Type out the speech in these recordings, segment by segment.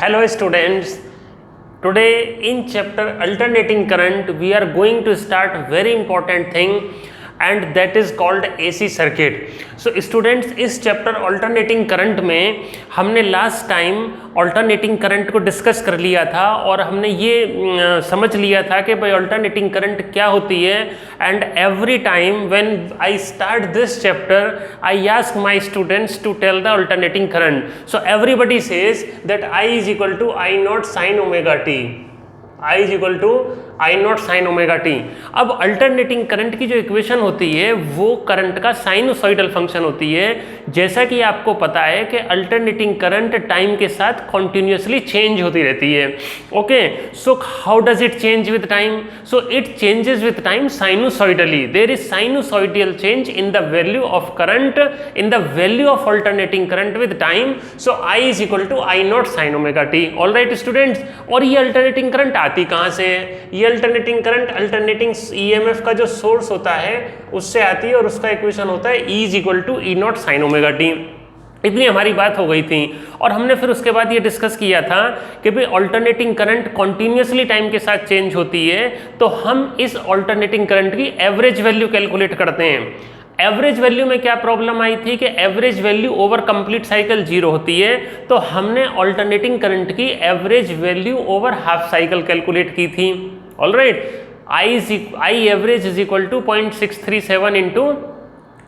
Hello students, today in chapter alternating current we are going to start very important thing and that is called AC circuit. So students, इस chapter alternating current में हमने last time alternating current को discuss कर लिया था और हमने ये समझ लिया था कि भाई अल्टरनेटिंग करंट क्या होती है. And every time when I start this chapter I ask my students to tell the alternating current. So everybody says that I is equal to I not sine omega T. I is equal to I not sine omega T. अब alternating current की जो equation होती है वो current का sinusoidal function होती है. जैसा कि आपको पता है कि अल्टरनेटिंग करंट टाइम के साथ कॉन्टिन्यूसली चेंज होती रहती है. Okay, so how does it change with time? So it changes with time sinusoidally. There is sinusoidal change in the value of current in the value of alternating current with time. So I is equal to I not sine omega t. All right students, और ये alternating current आती कहाँ से है? ये alternating current alternating EMF का जो source होता है उससे आती है और उसका इक्वेशन होता है E is equal to E not sine omega T. इतनी हमारी बात हो गई थी और हमने फिर उसके बाद ये डिस्कस किया था कि भाई अल्टरनेटिंग करंट कॉन्टिन्यूसली टाइम के साथ चेंज होती है तो हम इस अल्टरनेटिंग करंट की एवरेज वैल्यू कैलकुलेट करते हैं. एवरेज वैल्यू में क्या प्रॉब्लम आई थी कि average value over complete cycle zero होती है, तो हमने अल्टरनेटिंग करंट की average value over half cycle calculate की थी. All right, I average is equal to 0.637 into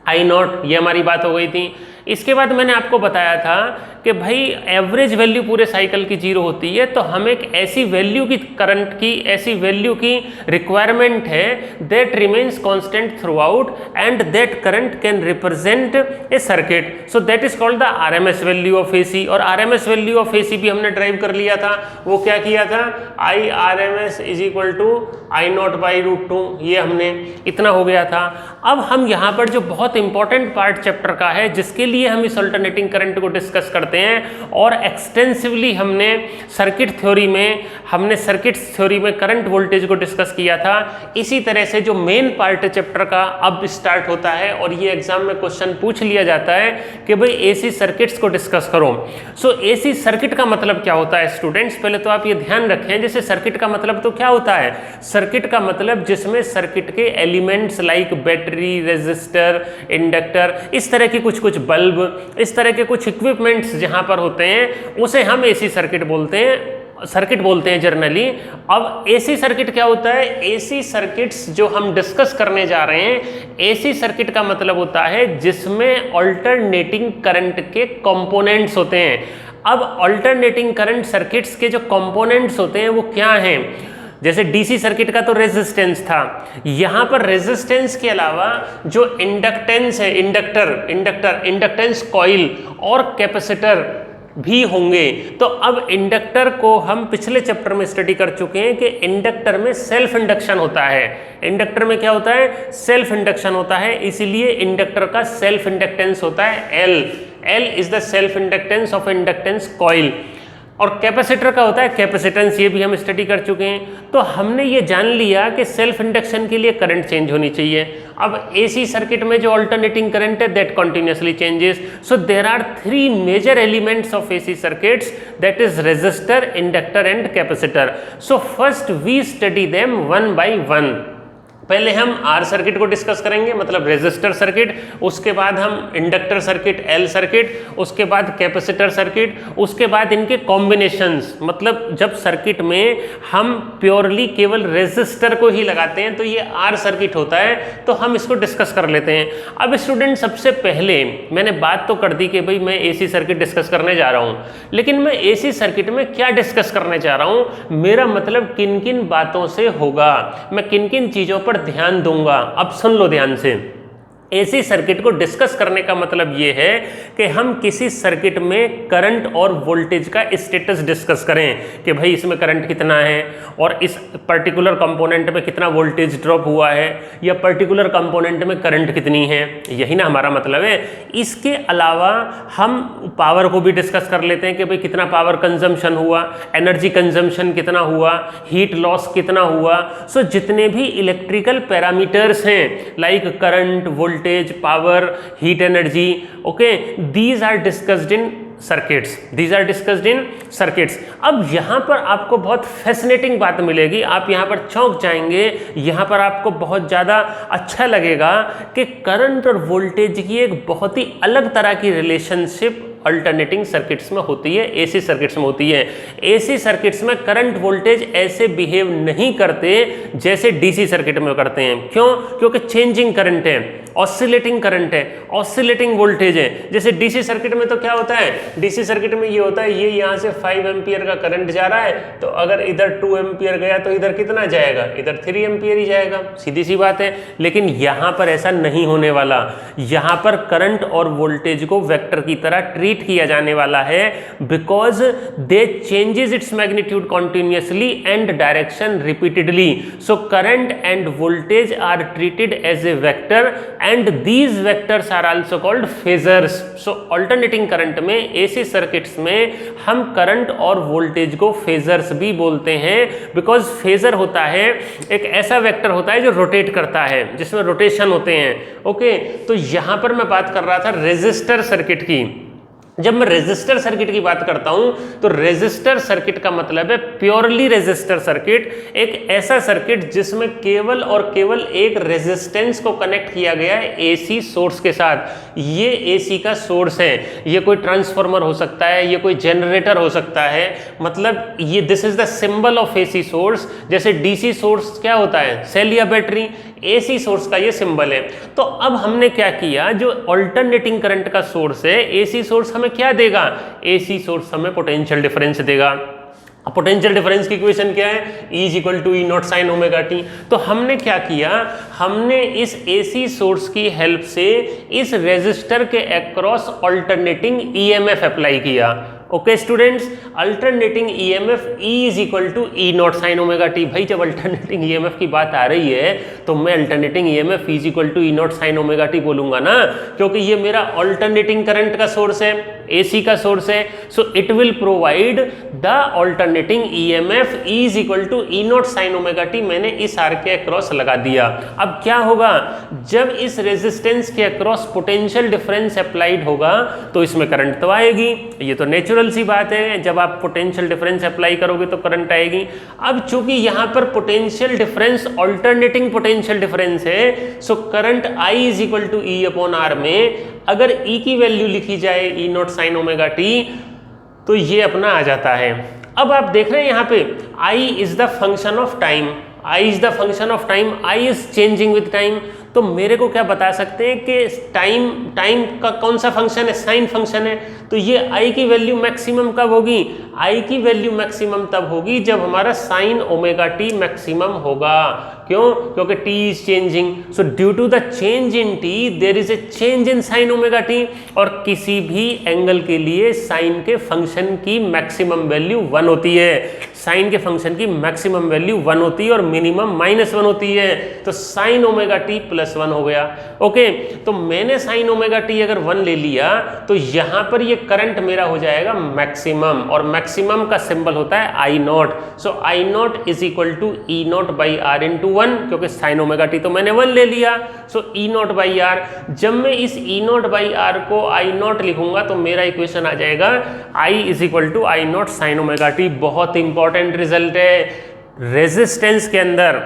I not. ये हमारी बात हो गई थी. इसके बाद मैंने आपको बताया था कि भाई एवरेज वैल्यू पूरे साइकिल की जीरो होती है तो हमें एक ऐसी वैल्यू की करंट की ऐसी वैल्यू की रिक्वायरमेंट है that remains constant through out and that current can represent a circuit. So that is called the RMS value of AC. और आरएमएस वैल्यू ऑफ एसी भी हमने ड्राइव कर लिया था. वो क्या किया था? I RMS is equal to I naught by root two. ये हमने इतना हो गया था. अब हम यहाँ पर जो बहुत इंपॉर्टेंट पार्ट चैप्टर का है जिसके लिए हम इस अल्टरनेटिंग करंट को डिस्कस करते हैं और एक्सटेंसिवली हमने सर्किट थ्योरी में करंट वोल्टेज को डिस्कस किया था. इसी तरह से जो मेन पार्ट चैप्टर का अब स्टार्ट होता है और ये एग्जाम में क्वेश्चन पूछ लिया जाता है कि भाई एसी सर्किट्स को डिस्कस करो. सो एसी सर्किट का मतलब क्या होता है स्टूडेंट्स? पहले तो आप ये ध्यान रखें, जैसे सर्किट का मतलब तो क्या होता है? सर्किट का मतलब जिसमें सर्किट के elements like battery, resistor, inductor, इस तरह की कुछ बल्ब, इस तरह के कुछ इक्विपमेंट्स जहां पर होते हैं उसे हम एसी सर्किट बोलते हैं जनरली. अब एसी सर्किट क्या होता है? एसी सर्किट्स जो हम डिस्कस करने जा रहे हैं, एसी सर्किट का मतलब होता है जिसमें अल्टरनेटिंग करंट के कंपोनेंट्स होते हैं. अब अल्टरनेटिंग करंट सर्किट्स के जो कंपोनेंट्स होते हैं वो क्या हैं? जैसे डीसी सर्किट का तो रेजिस्टेंस था, यहाँ पर रेजिस्टेंस के अलावा जो इंडक्टेंस है, इंडक्टेंस कॉइल और कैपेसिटर भी होंगे. तो अब इंडक्टर को हम पिछले चैप्टर में स्टडी कर चुके हैं कि इंडक्टर में सेल्फ इंडक्शन होता है. इंडक्टर में क्या होता है? सेल्फ इंडक्शन होता है. इसीलिए इंडक्टर का सेल्फ इंडक्टेंस होता है L is the self inductance of inductance coil. और कैपेसिटर का होता है कैपेसिटेंस. ये भी हम स्टडी कर चुके हैं. तो हमने ये जान लिया कि सेल्फ इंडक्शन के लिए करंट चेंज होनी चाहिए. अब एसी सर्किट में जो अल्टरनेटिंग करंट है that continuously changes. So there are three major elements of AC circuits, that is resistor, inductor and capacitor. So first we study them one by one. पहले हम R circuit को discuss करेंगे, मतलब resistor circuit. उसके बाद हम inductor circuit L circuit, उसके बाद कैपेसिटर सर्किट, उसके बाद इनके कॉम्बिनेशंस. मतलब जब सर्किट में हम प्योरली केवल रेजिस्टर को ही लगाते हैं तो ये आर सर्किट होता है. तो हम इसको डिस्कस कर लेते हैं. अब स्टूडेंट, सबसे पहले मैंने बात तो कर दी कि भाई मैं एसी सर्किट डिस्कस करने जा रहा हूँ, लेकिन मैं एसी सर्किट में क्या डिस्कस करने जा रहा हूँ, मेरा मतलब किन किन बातों से होगा, मैं किन किन चीज़ों पर ध्यान दूंगा. अब सुन लो ध्यान से. एसी सर्किट को डिस्कस करने का मतलब ये है कि हम किसी सर्किट में करंट और वोल्टेज का स्टेटस डिस्कस करें कि भाई इसमें करंट कितना है और इस पर्टिकुलर कंपोनेंट में कितना वोल्टेज ड्रॉप हुआ है या पर्टिकुलर कंपोनेंट में करंट कितनी है. यही ना हमारा मतलब है. इसके अलावा हम पावर को भी डिस्कस कर लेते हैं कि भाई कितना पावर कंजम्पशन हुआ, एनर्जी कंजम्पशन कितना हुआ, हीट लॉस कितना हुआ. सो जितने भी इलेक्ट्रिकल पैरामीटर्स हैं like current, voltage, power, heat energy, okay, these are discussed in circuits, these are discussed in circuits. अब यहाँ पर आपको बहुत फैसिनेटिंग बात मिलेगी, आप यहाँ पर चौंक जाएंगे, यहाँ पर आपको बहुत ज़्यादा अच्छा लगेगा कि करंट और वोल्टेज की एक बहुत ही अलग तरह की रिलेशनशिप अल्टरनेटिंग सर्किट्स में होती है, एसी सर्किट्स में होती है। एसी सर्किट्स में करंट वोल्टेज ऐसे बिहेव नहीं करते जैसे डीसी सर्किट में करते हैं। क्यों? क्योंकि चेंजिंग करंट है, ऑसिलेटिंग करंट है, ऑसिलेटिंग वोल्टेज है। जैसे डीसी सर्किट में तो क्या होता है, डीसी सर्किट में ये होता है, ये यहाँ से 5 एम्पियर का करंट जा रहा है, तो अगर इधर 2 एम्पियर गया तो इधर कितना जाएगा, इधर 3 एम्पियर ही जाएगा, सीधी सी बात है। लेकिन यहाँ पर ऐसा नहीं होने वाला, यहाँ पर करंट और वोल्टेज को वेक्टर की तरह ट्रीट किया जाने वाला है, because they changes its magnitude continuously and direction repeatedly. So current and voltage are treated as a vector and these vectors are also called phasors. So alternating current में, AC circuits में हम current और voltage को phasors भी बोलते हैं, because phasor होता है एक ऐसा वेक्टर होता है जो रोटेट करता है, जिसमें रोटेशन होते हैं। ओके, तो यहां पर मैं बात कर रहा था रेजिस्टर सर्किट की। जब मैं रेजिस्टर सर्किट की बात करता हूं तो रेजिस्टर सर्किट का मतलब है प्योरली रेजिस्टर सर्किट, एक ऐसा सर्किट जिसमें केवल और केवल एक रेजिस्टेंस को कनेक्ट किया गया है एसी सोर्स के साथ। ये एसी का सोर्स है, ये कोई ट्रांसफार्मर हो सकता है, ये कोई जनरेटर हो सकता है, मतलब ये this is the symbol of AC source. जैसे डीसी सोर्स क्या होता है, सेल या बैटरी, एसी सोर्स का ये सिंबल है। तो अब हमने क्या किया, जो अल्टरनेटिंग करंट का सोर्स है, एसी सोर्स हमें क्या देगा, एसी सोर्स हमें पोटेंशियल डिफरेंस देगा। अब पोटेंशियल डिफरेंस की इक्वेशन क्या है, E is equal to E not sine omega T. तो हमने क्या किया, हमने इस एसी सोर्स की हेल्प से इस रेजिस्टर के अक्रॉस अल्टरनेटिंग ईएमएफ अप्लाई किया। Okay students, alternating EMF E is equal to E not sine omega T. भाई जब अल्टरनेटिंग ईएमएफ की बात आ रही है तो मैं alternating EMF E is equal to E not sine omega T बोलूंगा ना, क्योंकि ये मेरा अल्टरनेटिंग करंट का सोर्स है, एसी का सोर्स है। So it will provide the alternating EMF E is equal to E not sine omega T. मैंने इस आर के अक्रॉस लगा दिया। अब क्या होगा, जब इस रेजिस्टेंस के अक्रॉस पोटेंशियल डिफरेंस अप्लाइड होगा तो इसमें करंट तो आएगी, ये तो नेचुरल सी बात है, जब आप पोटेंशियल डिफरेंस अप्लाई करोगे तो करंट आएगी। अब चूंकि यहां पर potential difference alternating potential difference है, so current I is equal to E upon R में अगर E की वैल्यू लिखी जाए E not sine omega T तो ये अपना आ जाता है। अब आप देख रहे हैं यहाँ पे I is the function of time, I is the function of time, I is changing with time. तो मेरे को क्या बता सकते हैं कि टाइम का कौन सा फंक्शन है, साइन फंक्शन है। तो ये I की वैल्यू मैक्सिमम कब होगी, I की वैल्यू मैक्सिमम तब होगी जब हमारा साइन ओमेगा टी मैक्सिमम होगा। क्यों? क्योंकि t is changing, so due to the change in t there is a change in sine omega T. और किसी भी एंगल के लिए साइन के फंक्शन की मैक्सिमम वैल्यू 1 होती है, साइन के फंक्शन की मैक्सिमम वैल्यू 1 होती है और मिनिमम -1 होती है। तो साइन ओमेगा टी +1 हो गया। ओके, तो मैंने साइन ओमेगा टी अगर 1 ले लिया तो यहां पर ये करंट मेरा हो जाएगा मैक्सिमम, और मैक्सिमम का सिंबल होता है I naught. So I naught is equal to E naught by R into 1, क्योंकि साइन ओमेगा टी तो मैंने 1 ले लिया। सो ई नॉट बाई आर, जब मैं इस ई नॉट बाई आर को आई नॉट लिखूंगा तो मेरा इक्वेशन आ जाएगा I is equal to I not sine omega T. बहुत इंपॉर्टेंट रिजल्ट है। रेजिस्टेंस के अंदर,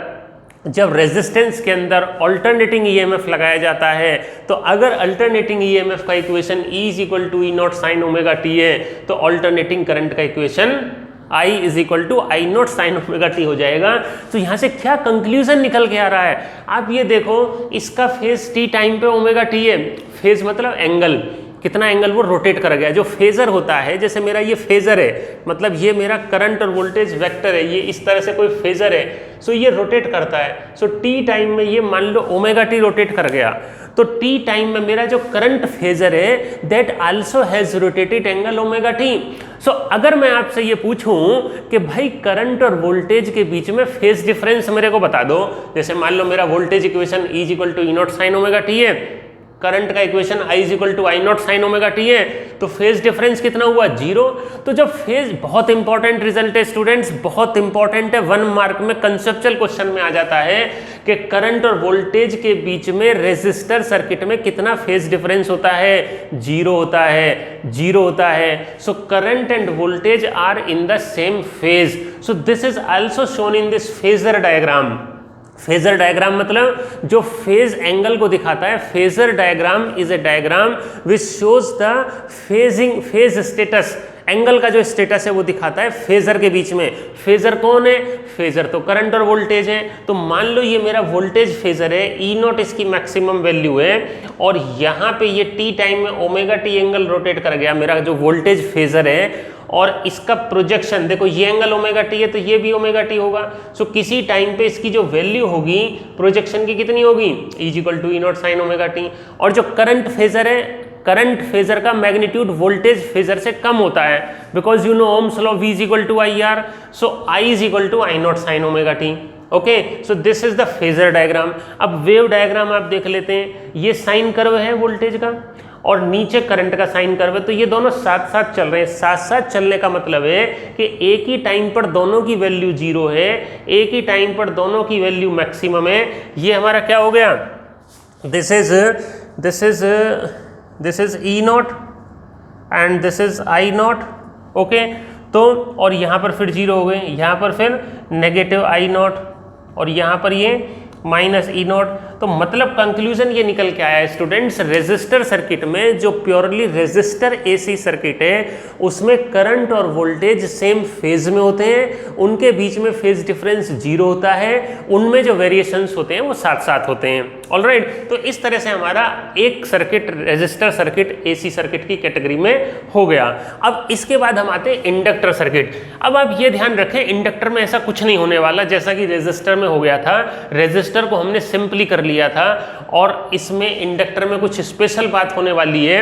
जब रेजिस्टेंस के अंदर अल्टरनेटिंग ईएमएफ लगाया जाता है तो अगर अल्टरनेटिंग ईएमएफ का equation E is equal to E not sine omega T है तो अल्टरनेटिंग करंट का equation I is equal to I not sine omega t हो जाएगा। तो यहाँ से क्या कंक्लूजन निकल के आ रहा है, आप ये देखो, इसका फेज t टाइम पे ओमेगा टी है। फेज मतलब एंगल, कितना एंगल वो रोटेट कर गया। जो फेजर होता है, जैसे मेरा ये फेजर है, मतलब ये मेरा करंट और वोल्टेज वेक्टर है, ये इस तरह से कोई फेजर है, सो ये रोटेट करता है। सो टी टाइम में ये मान लो ओमेगा टी रोटेट कर गया, तो टी टाइम में मेरा जो करंट फेजर है that also has rotated angle omega T. So अगर मैं आपसे ये पूछूं कि भाई करंट और वोल्टेज के बीच में फेज डिफरेंस मेरे को बता दो, जैसे मान लो मेरा voltage equation E is equal to E not sine omega T है, करंट का equation I is equal to I not sine omega T है, तो फेज डिफरेंस कितना हुआ 0। तो जब फेज, बहुत इंपॉर्टेंट रिजल्ट है स्टूडेंट्स, बहुत इंपॉर्टेंट है, 1 मार्क में कंसेप्चुअल क्वेश्चन में आ जाता है कि करंट और वोल्टेज के बीच में रेजिस्टर सर्किट में कितना फेज डिफरेंस होता है, 0 होता है, 0 होता है। So current and voltage are in the same phase. So this is also shown in this phasor diagram. Phasor diagram मतलब जो फेज एंगल को दिखाता है। Phasor diagram is a diagram which shows the phase status, angle का जो status है वो दिखाता है फेजर के बीच में। फेजर कौन है? फेजर तो करंट और वोल्टेज है। तो मान लो ये मेरा वोल्टेज फेजर है, ई नॉट इसकी मैक्सिमम वैल्यू है, और यहाँ पे ये टी टाइम में ओमेगा टी एंगल रोटेट कर गया मेरा जो वोल्टेज फेजर है, और इसका प्रोजेक्शन देखो, ये एंगल ओमेगा टी है तो ये भी ओमेगा टी होगा। सो किसी टाइम पे इसकी जो वैल्यू होगी प्रोजेक्शन की कितनी होगी, is equal to E not sine omega T. और जो करंट फेजर है, करंट फेजर का मैग्नीट्यूड वोल्टेज फेजर से कम होता है, because you know Ohm's law V is equal to I R. So I is equal to I not sine omega t. Okay, so this is the phasor diagram. अब wave diagram आप देख लेते हैं, ये साइन कर्व है voltage का और नीचे करंट का साइन कर्व है, तो ये दोनों साथ साथ चल रहे हैं। साथ साथ चलने का मतलब है कि एक ही टाइम पर दोनों की वैल्यू 0 है, एक ही टाइम पर दोनों की वैल्यू मैक्सिमम है। ये हमारा क्या हो गया, this is E not and this is I not. Okay, तो और यहाँ पर फिर 0 हो गए, यहाँ पर फिर नेगेटिव आई नॉट, और यहाँ पर ये माइनस ई नॉट। तो मतलब कंक्लूजन ये निकल के आया है स्टूडेंट्स, रेजिस्टर सर्किट में जो प्योरली रेजिस्टर एसी सर्किट है उसमें करंट और वोल्टेज सेम फेज में होते हैं, उनके बीच में फेज डिफरेंस 0 होता है, उनमें जो वेरिएशंस होते हैं वो साथ साथ होते हैं। ऑलराइट, तो इस तरह से हमारा एक circuit resistor circuit AC circuit की कैटेगरी में हो गया। अब इसके बाद हम आते हैं इंडक्टर सर्किट। अब आप ये ध्यान रखें, इंडक्टर में ऐसा कुछ नहीं होने वाला जैसा कि रेजिस्टर में हो गया था। रेजिस्टर को हमने सिंपली कर लिया था, और इसमें इंडक्टर में कुछ स्पेशल बात होने वाली है।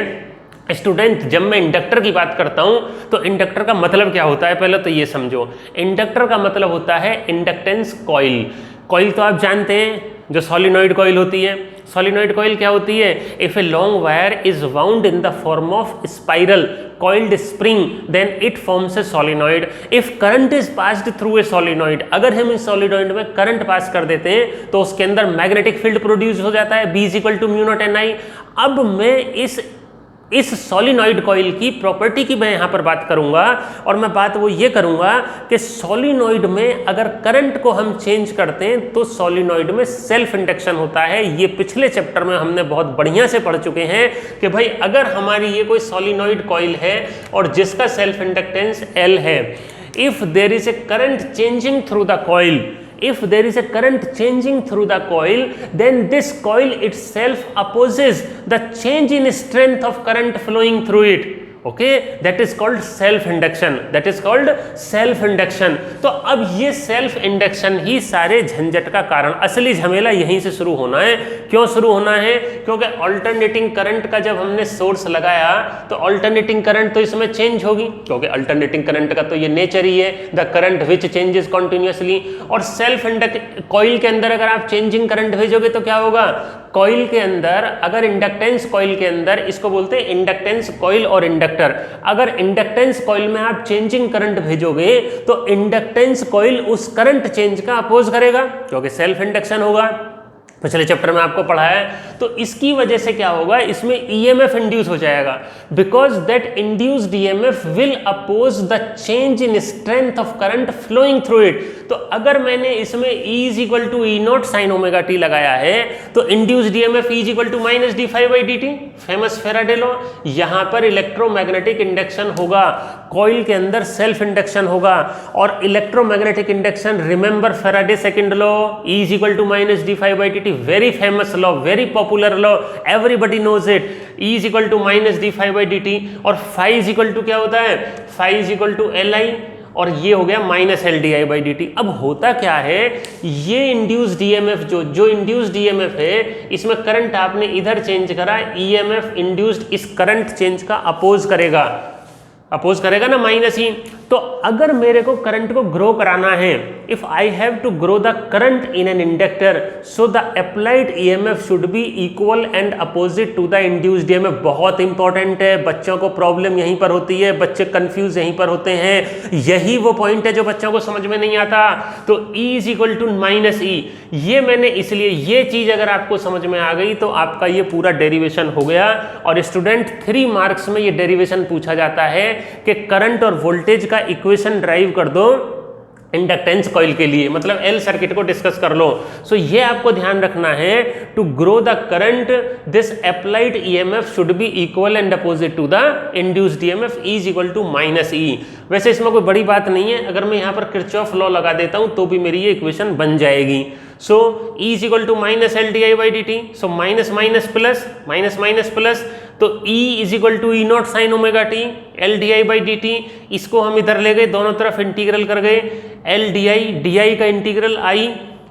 स्टूडेंट, जब मैं इंडक्टर की बात करता हूं तो इंडक्टर का मतलब क्या होता है, पहले तो ये समझो। इंडक्टर का मतलब होता है इंडक्टेंस कॉइल। कॉइल तो आप जानते हैं, जो सोलिनॉइड कॉइल होती है। सोलिनॉइड कॉइल क्या होती है, if a long wire is wound in the form of spiral coiled spring then it forms a solenoid. If current is passed through a solenoid, अगर हम इस solenoid में करंट पास कर देते हैं तो उसके अंदर मैग्नेटिक फील्ड प्रोड्यूस हो जाता है, B equal to mu naught N I. अब मैं इस सोलिनॉइड कॉइल की प्रॉपर्टी की मैं यहाँ पर बात करूँगा, और मैं बात वो ये करूँगा कि सोलिनॉइड में अगर करंट को हम चेंज करते हैं तो सोलिनॉइड में सेल्फ इंडक्शन होता है। ये पिछले चैप्टर में हमने बहुत बढ़िया से पढ़ चुके हैं कि भाई अगर हमारी ये कोई सोलिनॉइड कॉइल है और जिसका सेल्फ इंडक्टेंस L है, if there is a current changing through the coil, if there is a current changing through the coil, then this coil itself opposes the change in strength of current flowing through it. Okay, that is called self induction. That is called self induction. तो अब ये self induction ही सारे झंझट का कारण, असली झमेला यहीं से शुरू होना है। क्यों शुरू होना है? क्योंकि अल्टरनेटिंग करंट का जब हमने सोर्स लगाया तो अल्टरनेटिंग करंट तो इसमें चेंज होगी, क्योंकि अल्टरनेटिंग करंट का तो ये नेचर ही है, the current which changes continuously. और सेल्फ कॉइल के अंदर अगर आप चेंजिंग करंट भेजोगे तो क्या होगा, कॉइल के अंदर अगर इंडक्टेंस कॉइल के अंदर, इसको बोलते हैं इंडक्टेंस कॉइल और इंडक्टर, अगर इंडक्टेंस कॉइल में आप चेंजिंग करंट भेजोगे तो इंडक्टेंस कॉइल उस करंट चेंज का अपोज करेगा, क्योंकि सेल्फ इंडक्शन होगा। पिछले चैप्टर में आपको पढ़ा है। तो इसकी वजह से क्या होगा, इसमें ईएमएफ इंड्यूस हो जाएगा, because that induced EMF will oppose the change in strength of current flowing through it. तो अगर मैंने इसमें E is equal to E not sine omega t लगाया है तो induced EMF E is equal to minus d phi by D t, famous Faraday law. यहाँ पर electromagnetic induction होगा, कॉइल के अंदर सेल्फ इंडक्शन होगा, और electromagnetic induction, remember Faraday second law, E is equal to minus d phi by D t, very famous law, very popular law, everybody knows it. E is equal to minus d phi by dt, और phi is equal to क्या होता है, phi is equal to li, और ये हो गया minus L d I by D T. अब होता क्या है, ये इंड्यूस्ड ईएमएफ जो इंड्यूस्ड ईएमएफ है, इसमें करंट आपने इधर चेंज करा, ईएमएफ इंड्यूस्ड इस करंट चेंज का अपोज करेगा। अपोज करेगा ना माइनस ई। तो अगर मेरे को करंट को ग्रो कराना है, if I have to grow the current in an inductor so the applied EMF should be equal and opposite to the induced EMF. बहुत इंपॉर्टेंट है, बच्चों को प्रॉब्लम यहीं पर होती है, बच्चे कंफ्यूज यहीं पर होते हैं, यही वो पॉइंट है जो बच्चों को समझ में नहीं आता। तो E is equal to minus E, ये मैंने इसलिए, ये चीज अगर आपको समझ में आ गई तो आपका ये पूरा डेरिवेशन हो गया। और स्टूडेंट 3 मार्क्स में ये डेरिवेशन पूछा जाता है कि करंट और वोल्टेज का इक्वेशन ड्राइव कर दो इंडक्टेंस कॉइल के लिए, मतलब एल सर्किट को डिस्कस कर लो। सो ये आपको ध्यान रखना है, to grow the current this applied EMF should be equal and opposite to the induced EMF, E is equal to minus E. वैसे इसमें कोई बड़ी बात नहीं है, अगर मैं यहाँ पर किरचॉफ लॉ लगा देता हूँ तो भी मेरी ये इक्वेशन बन जाएगी। So E is equal to minus L d I by D T, so minus minus plus, minus minus plus, तो E is equal to E not sine omega t L d I by D t. इसको हम इधर ले गए, दोनों तरफ integral कर गए, एल डी आई का इंटीग्रल आई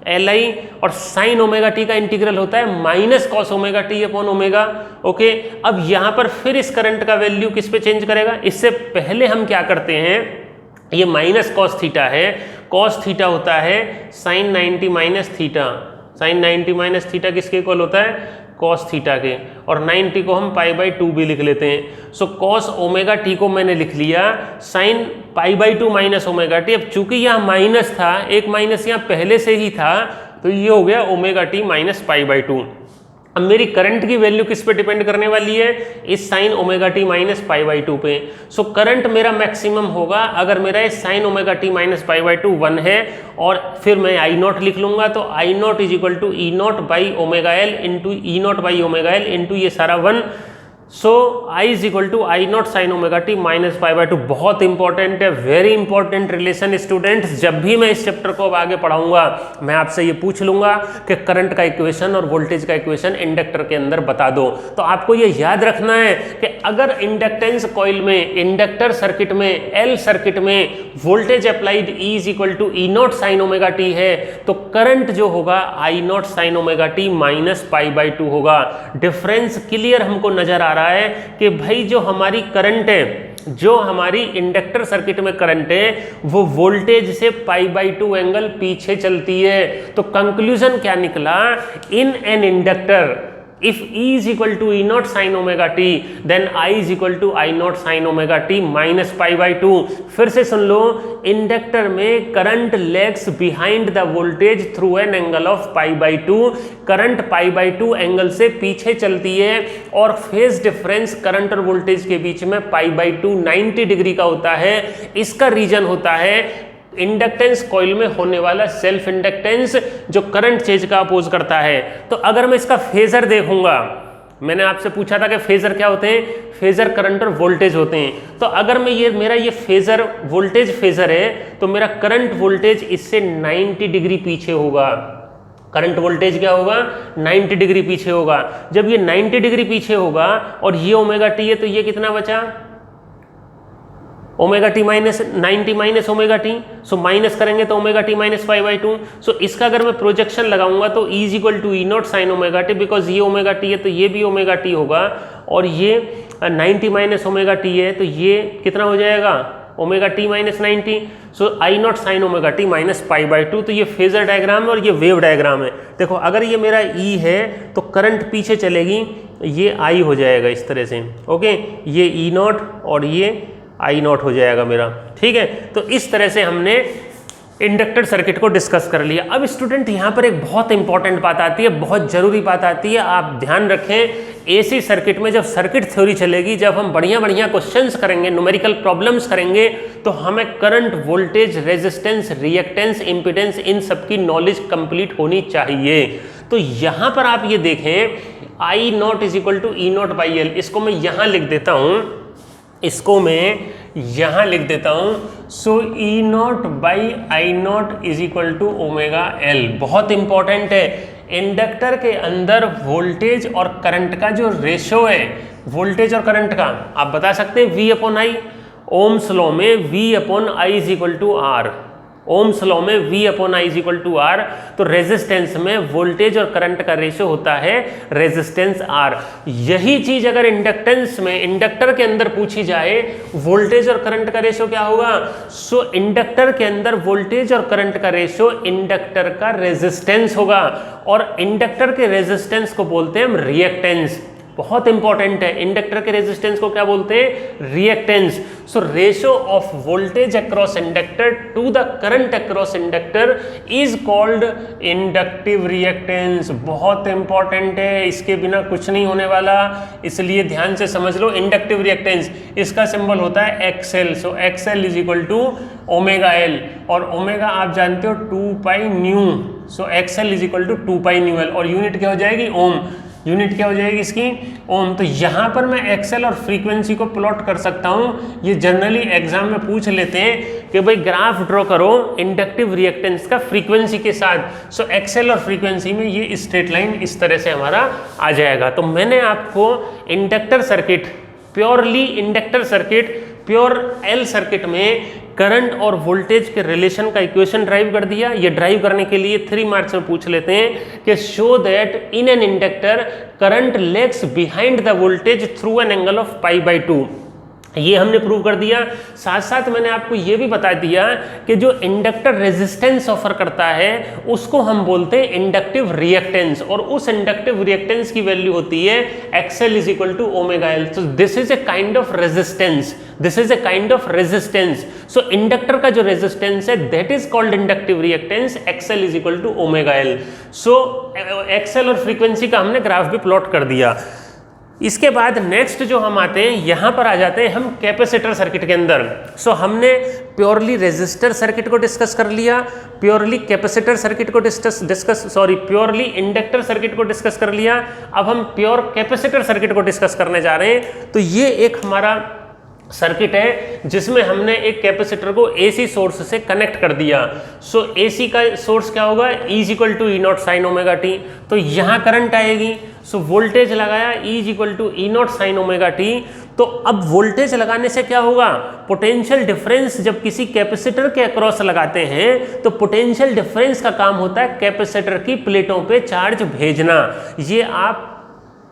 एल आई, और साइन ओमेगा टी का इंटीग्रल होता है minus cos omega T upon omega. Okay, अब यहाँ पर फिर इस करंट का वैल्यू किस पे चेंज करेगा, इससे पहले हम क्या करते हैं, ये माइनस कॉस थीटा है, कॉस थीटा होता है sine 90 minus theta, sine 90 minus theta किसके इक्वल होता है, कॉस थीटा के, और 90 को हम पाई बाई 2 भी लिख लेते हैं। सो कॉस ओमेगा टी को मैंने लिख लिया sine pi by 2 minus omega T. अब चूंकि यहाँ माइनस था, एक माइनस यहाँ पहले से ही था, तो ये हो गया omega T minus pi by 2। अब मेरी करंट की वैल्यू किस पे डिपेंड करने वाली है, इस sign omega T minus pi by 2 पे। सो करंट मेरा मैक्सिमम होगा अगर मेरा इस sign omega T minus pi by 2 1 है, और फिर मैं आई नॉट लिख लूंगा, तो I naught is equal to E naught by omega L into E naught by omega L into ये सारा 1। So I is equal to I not sine omega T minus pi by 2। बहुत important है, very important relation students. जब भी मैं इस chapter को अब आगे पढ़ाऊंगा मैं आपसे ये पूछ लूंगा कि करंट का इक्वेशन और वोल्टेज का इक्वेशन इंडक्टर के अंदर बता दो। तो आपको ये याद रखना है कि अगर इंडक्टेंस कॉइल में, इंडक्टर सर्किट में, एल सर्किट में voltage applied E is equal to E not sine omega T है, तो करंट जो होगा I not sine omega T minus pi by 2 होगा। डिफरेंस क्लियर हमको नजर आ रहा है कि भाई जो हमारी करंट है, जो हमारी इंडक्टर सर्किट में करंट है, वो वोल्टेज से पाई बाई 2 एंगल पीछे चलती है। तो कंक्लूजन क्या निकला, इन an inductor if E is equal to E naught sin omega t then I is equal to I naught sin omega t minus pi by 2। फिर से सुन लो, इंडक्टर में current lags behind the voltage through an angle of pi by 2। Current pi by 2 angle से पीछे चलती है, और फेज डिफरेंस करंट और वोल्टेज के बीच में पाई बाई 2 90 डिग्री का होता है। इसका रीजन होता है इंडक्टेंस कॉइल में होने वाला सेल्फ इंडक्टेंस जो करंट चेंज का अपोज करता है। तो अगर मैं इसका फेजर देखूंगा, मैंने आपसे पूछा था कि फेजर क्या होते हैं, फेजर करंट और वोल्टेज होते हैं। तो अगर मैं ये मेरा ये फेजर वोल्टेज फेजर है, तो मेरा करंट वोल्टेज इससे 90 डिग्री पीछे होगा। करंट वोल्टेज क्या होगा, 90 डिग्री पीछे होगा। जब ये 90 डिग्री पीछे होगा और ये ओमेगा टी है, तो ये कितना बचा, omega T minus 90 minus omega T. So minus करेंगे तो omega T minus pi by 2। So इसका अगर मैं प्रोजेक्शन लगाऊंगा तो E is equal to E not sine omega t, because ये ओमेगा टी है तो ये भी ओमेगा टी होगा, और ये 90 माइनस ओमेगा टी है तो ये कितना हो जाएगा, omega T minus 90। So I not sine omega T minus pi by 2। तो ये फेजर डायग्राम है और ये वेव डायग्राम है। देखो अगर ये मेरा E है तो करंट पीछे चलेगी, ये I हो जाएगा इस तरह से। ओके, ये ई नॉट और ये आई नॉट हो जाएगा मेरा, ठीक है। तो इस तरह से हमने इंडक्टर सर्किट को डिस्कस कर लिया। अब स्टूडेंट यहाँ पर एक बहुत इंपॉर्टेंट बात आती है, बहुत जरूरी बात आती है, आप ध्यान रखें। एसी सर्किट में जब सर्किट थ्योरी चलेगी, जब हम बढ़िया बढ़िया क्वेश्चंस करेंगे, न्यूमेरिकल प्रॉब्लम्स करेंगे, तो हमें current, voltage, resistance, reactance, impedance, इन सब की नॉलेज कंप्लीट होनी चाहिए। तो यहाँ पर आप ये देखें, I naught is equal to E naught by L, इसको मैं यहाँ लिख देता हूँ, इसको मैं यहां लिख देता हूं। So E naught by I naught is equal to omega L. बहुत इंपॉर्टेंट है, इंडक्टर के अंदर वोल्टेज और करंट का जो रेशो है, वोल्टेज और करंट का, आप बता सकते हैं V upon I. Ohm's law में V upon I is equal to R, Ohm's law में V upon I is equal to R, तो रेजिस्टेंस में वोल्टेज और करंट का रेशियो होता है रेजिस्टेंस R। यही चीज अगर इंडक्टेंस में, इंडक्टर के अंदर पूछी जाए, वोल्टेज और करंट का रेशियो क्या होगा? सो इंडक्टर के अंदर वोल्टेज और करंट का रेशियो इंडक्टर का रेजिस्टेंस होगा, और इंडक्टर के रेजिस्टेंस को बोलते हैं हम रिएक्टेंस। बहुत इंपॉर्टेंट है, इंडक्टर के रेजिस्टेंस को क्या बोलते हैं? Reactance. So ratio of voltage across inductor to the current across inductor is called inductive reactance. बहुत इंपॉर्टेंट है, इसके बिना कुछ नहीं होने वाला, इसलिए ध्यान से समझ लो। इंडक्टिव रिएक्टेंस, इसका सिंबल होता है XL. So XL is equal to omega L, और ओमेगा आप जानते हो 2 pi nu. So XL is equal to 2 pi nu L, और यूनिट क्या हो जाएगी? ओम। यूनिट क्या हो जाएगी इसकी? ओम। तो यहाँ पर मैं एक्सेल और फ्रीक्वेंसी को प्लॉट कर सकता हूँ। ये जनरली एग्जाम में पूछ लेते हैं कि भाई ग्राफ ड्रॉ करो इंडक्टिव रिएक्टेंस का फ्रीक्वेंसी के साथ। सो एक्सेल और फ्रीक्वेंसी में ये स्ट्रेट लाइन इस तरह से हमारा आ जाएगा। तो मैंने आपको inductor circuit, purely inductor circuit, pure L circuit में करंट और वोल्टेज के रिलेशन का इक्वेशन ड्राइव कर दिया। ये ड्राइव करने के लिए 3 मार्क्स में पूछ लेते हैं कि show that in an inductor current lags behind the voltage through an angle of pi by 2। ये हमने प्रूव कर दिया। साथ साथ मैंने आपको ये भी बता दिया कि जो इंडक्टर रेजिस्टेंस ऑफर करता है उसको हम बोलते हैं इंडक्टिव रिएक्टेंस, और उस इंडक्टिव रिएक्टेंस की वैल्यू होती है XL is equal to omega L. तो this is a kind of resistance, this is a kind of resistance. So inductor का जो रेजिस्टेंस है that is called inductive reactance, XL is equal to omega L. So XL और frequency का हमने graph भी plot कर दिया। इसके बाद नेक्स्ट जो हम आते हैं, यहाँ पर आ जाते हैं हम कैपेसिटर सर्किट के अंदर। सो हमने प्योरली रेजिस्टर सर्किट को डिस्कस कर लिया, प्योरली कैपेसिटर सर्किट को प्योरली इंडक्टर सर्किट को डिस्कस कर लिया। अब हम प्योर कैपेसिटर सर्किट को डिस्कस करने जा रहे हैं। तो ये एक हमारा सर्किट है जिसमें हमने एक कैपेसिटर को एसी सोर्स से कनेक्ट कर दिया। सो एसी का सोर्स क्या होगा? E is equal to E not sine omega T. तो यहाँ करंट आएगी। सो वोल्टेज लगाया E is equal to E not sine omega T. तो अब वोल्टेज लगाने से क्या होगा? पोटेंशियल डिफरेंस जब किसी कैपेसिटर के अक्रॉस लगाते हैं तो पोटेंशियल डिफरेंस का काम होता है कैपेसिटर की प्लेटों पे चार्ज भेजना। ये आप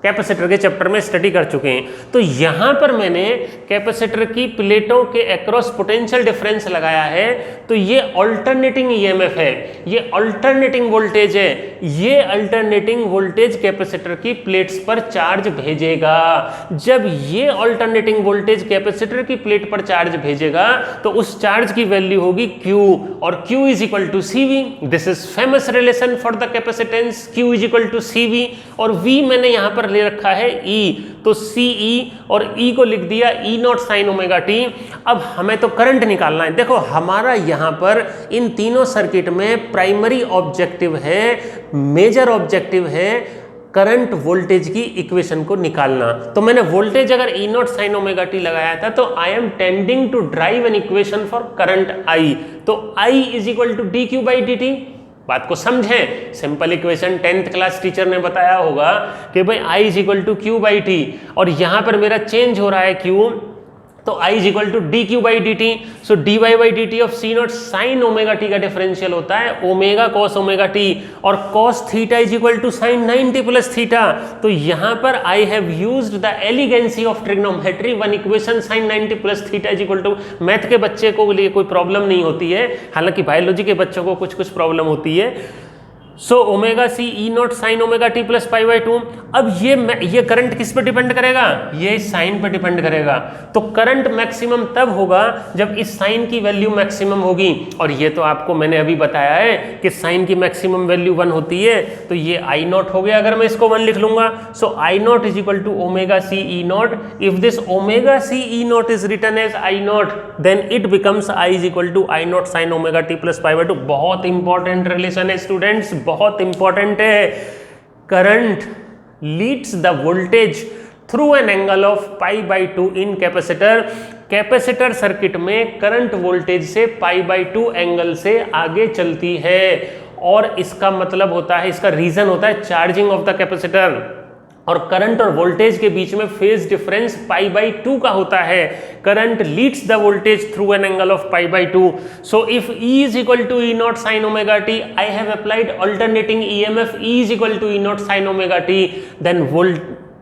कैपेसिटर के चैप्टर में स्टडी कर चुके हैं। तो यहाँ पर मैंने कैपेसिटर की प्लेटों के अक्रॉस पोटेंशियल डिफरेंस लगाया है। तो ये अल्टरनेटिंग ईएमएफ है, ये अल्टरनेटिंग वोल्टेज है। ये अल्टरनेटिंग वोल्टेज कैपेसिटर की प्लेट्स पर चार्ज भेजेगा। जब ये अल्टरनेटिंग वोल्टेज कैपेसिटर की प्लेट पर चार्ज भेजेगा तो उस चार्ज की वैल्यू होगी Q, और Q is equal to CV। This is famous relation for the capacitance, Q is equal to CV, और V मैंने यहाँ पर ले रखा है E, तो CE और E को लिख दिया E naught sine omega T. अब हमें तो करंट निकालना है। देखो हमारा यहाँ पर इन तीनों सर्किट में प्राइमरी ऑब्जेक्टिव है, मेजर ऑब्जेक्टिव है करंट वोल्टेज की इक्वेशन को निकालना। तो मैंने वोल्टेज अगर E naught sine omega t लगाया था तो I am tending to drive an equation for current I। तो I is equal to D Q by D t. बात को समझें, simple equation 10th class teacher ने बताया होगा कि भाई I is equal to Q by t, और यहाँ पर मेरा चेंज हो रहा है Q, तो I is equal to D Q by D T. So D Y by D T of C naught sine omega T का डिफरेंशियल होता है ओमेगा कॉस ओमेगा टी, और cos theta is equal to sine 90 plus theta. तो यहाँ पर I have used the elegancy of trigonometry, one equation sine 90 plus theta is equal to. Math के बच्चे को लिए कोई प्रॉब्लम नहीं होती है, हालांकि बायोलॉजी के बच्चों को कुछ कुछ प्रॉब्लम होती है। So omega C E not sine omega T plus pi by 2। अब ये करंट किस पे डिपेंड करेगा? ये साइन पे डिपेंड करेगा। तो करंट मैक्सिमम तब होगा जब इस साइन की वैल्यू मैक्सिमम होगी, और ये तो आपको मैंने अभी बताया है कि साइन की मैक्सिमम वैल्यू 1 होती है। तो ये आई नॉट हो गया, अगर मैं इसको 1 लिख लूंगा। So I naught is equal to omega C E naught. If this omega C E naught is written as I naught, then it becomes I is equal to I not sine omega T plus pi by 2। बहुत important relation है students, बहुत important है। Current leads the voltage through an angle of pi by 2 in capacitor. Capacitor circuit में current voltage से pi by 2 angle से आगे चलती है, और इसका मतलब होता है, इसका रीजन होता है चार्जिंग ऑफ द कैपेसिटर। और करंट और वोल्टेज के बीच में फेज डिफरेंस पाई बाई 2 का होता है। Current leads the voltage through an angle of pi by 2. So if E is equal to E naught sin omega t, I have applied alternating EMF E is equal to E naught sin omega t, then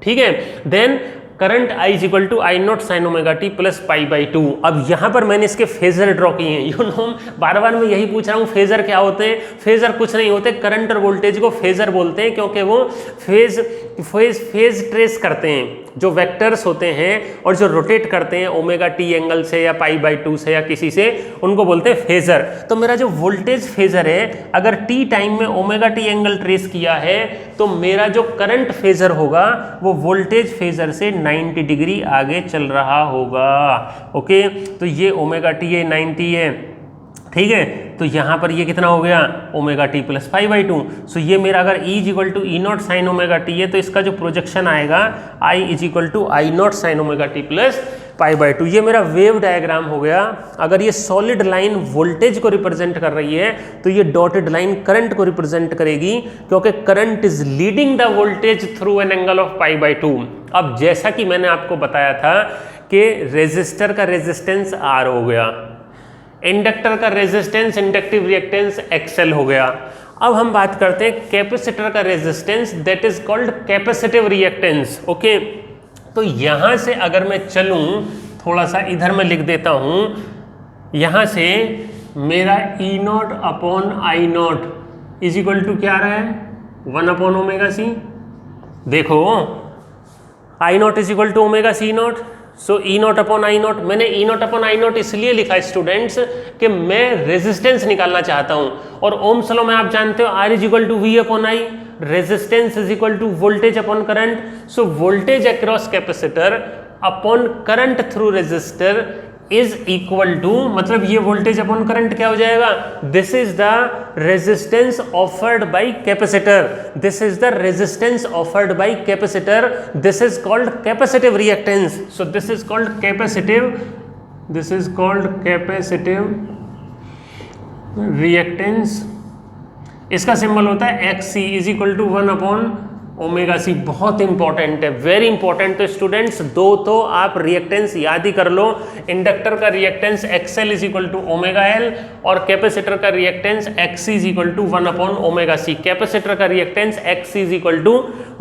ठीक है, then current I is equal to I not sine omega T plus pi by 2. अब यहाँ पर मैंने इसके phasor draw किए हैं. You know बार बार मैं यही पूछ रहा हूँ, फेजर क्या होते हैं? फेजर कुछ नहीं होते, करंट और वोल्टेज को फेजर बोलते हैं क्योंकि वो फेज ट्रेस करते हैं. जो वेक्टर्स होते हैं और जो रोटेट करते हैं ओमेगा टी एंगल से या पाई बाई 2 से या किसी से, उनको बोलते हैं फेजर. तो मेरा जो वोल्टेज फेजर है, अगर टी टाइम में ओमेगा टी एंगल ट्रेस किया है तो मेरा जो करंट फेजर होगा वो वोल्टेज फेजर से 90 डिग्री आगे चल रहा होगा. ओके, तो ये ओमेगा टी है 90 है, ठीक है. तो यहाँ पर ये कितना हो गया? Omega T plus pi by 2. So ये मेरा अगर E is equal to E not sine omega T है तो इसका जो प्रोजेक्शन आएगा I is equal to I not sine omega T plus pi by 2. ये मेरा वेव डायग्राम हो गया. अगर ये सॉलिड लाइन वोल्टेज को रिप्रेजेंट कर रही है तो ये डॉटेड लाइन करंट को रिप्रेजेंट करेगी क्योंकि current is leading the voltage through an angle of pi by 2. अब जैसा कि मैंने आपको बताया था कि रेजिस्टर का रेजिस्टेंस R हो गया, इंडक्टर का रेजिस्टेंस इंडक्टिव रिएक्टेंस XL हो गया. अब हम बात करते हैं कैपेसिटर का resistance, that is called capacitive reactance. Okay, तो यहाँ से अगर मैं चलूँ, थोड़ा सा इधर मैं लिख देता हूँ, यहाँ से मेरा E naught upon I naught is equal to क्या आ रहा है? 1 अपॉन ओमेगा सी. देखो I naught is equal to omega C naught. So E naught upon I naught, मैंने E naught upon I naught इसलिए लिखा स्टूडेंट्स कि मैं रेजिस्टेंस निकालना चाहता हूं. और ओम्स लॉ में आप जानते हो R is equal to V upon I, resistance is equal to voltage upon current. So voltage across capacitor upon current through resistor is equal to, मतलब ये वोल्टेज अपॉन करंट क्या हो जाएगा? This is the resistance offered by capacitor, this is the resistance offered by capacitor, this is called capacitive reactance. So this is called capacitive, this is called capacitive reactance. इसका symbol होता है XC is equal to 1 upon omega C. बहुत important है, very important. तो students दो तो आप reactance याद ही कर लो. इंडक्टर का reactance XL is equal to omega L और कैपेसिटर का reactance XC is equal to 1 upon omega C. Capacitor का reactance XC is equal to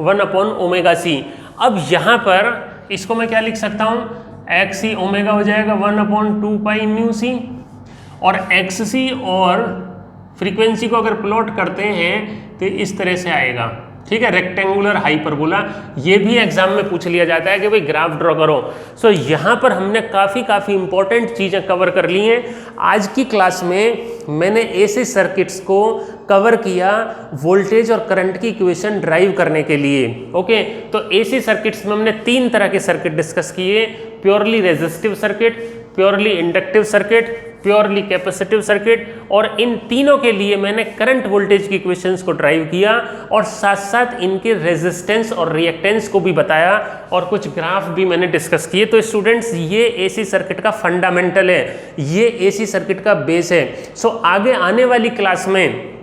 1 upon omega C. अब यहाँ पर इसको मैं क्या लिख सकता हूँ? XC ओमेगा हो जाएगा 1 अपॉन 2 पाई म्यू सी, और XC और फ्रीक्वेंसी को अगर प्लॉट करते हैं तो इस तरह से आएगा, ठीक है, रेक्टेंगुलर हाइपरबोला. ये भी एग्जाम में पूछ लिया जाता है कि भाई ग्राफ ड्रॉ करो. सो यहाँ पर हमने काफ़ी इंपॉर्टेंट चीज़ें कवर कर ली हैं. आज की क्लास में मैंने एसी सर्किट्स को कवर किया वोल्टेज और करंट की इक्वेशन ड्राइव करने के लिए. ओके, तो एसी सर्किट्स में हमने 3 तरह के सर्किट डिस्कस किए: purely resistive circuit, purely inductive circuit, purely capacitive circuit. और इन तीनों के लिए मैंने करंट वोल्टेज की इक्वेशंस को ड्राइव किया और साथ साथ इनके रेजिस्टेंस और रिएक्टेंस को भी बताया और कुछ ग्राफ भी मैंने डिस्कस किए. तो स्टूडेंट्स ये एसी सर्किट का फंडामेंटल है, ये एसी सर्किट का बेस है. सो आगे आने वाली क्लास में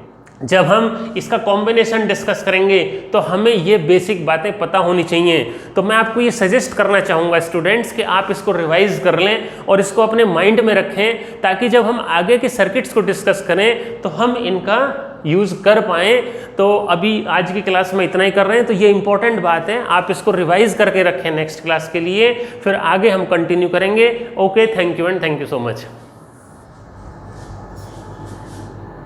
जब हम इसका कॉम्बिनेशन डिस्कस करेंगे तो हमें ये बेसिक बातें पता होनी चाहिए. तो मैं आपको ये सजेस्ट करना चाहूँगा स्टूडेंट्स कि आप इसको रिवाइज कर लें और इसको अपने माइंड में रखें ताकि जब हम आगे के सर्किट्स को डिस्कस करें तो हम इनका यूज़ कर पाएँ. तो अभी आज की क्लास में इतना ही कर रहे हैं. तो ये इंपॉर्टेंट बात है, आप इसको रिवाइज करके रखें नेक्स्ट क्लास के लिए, फिर आगे हम कंटिन्यू करेंगे. Okay, thank you and thank you so much.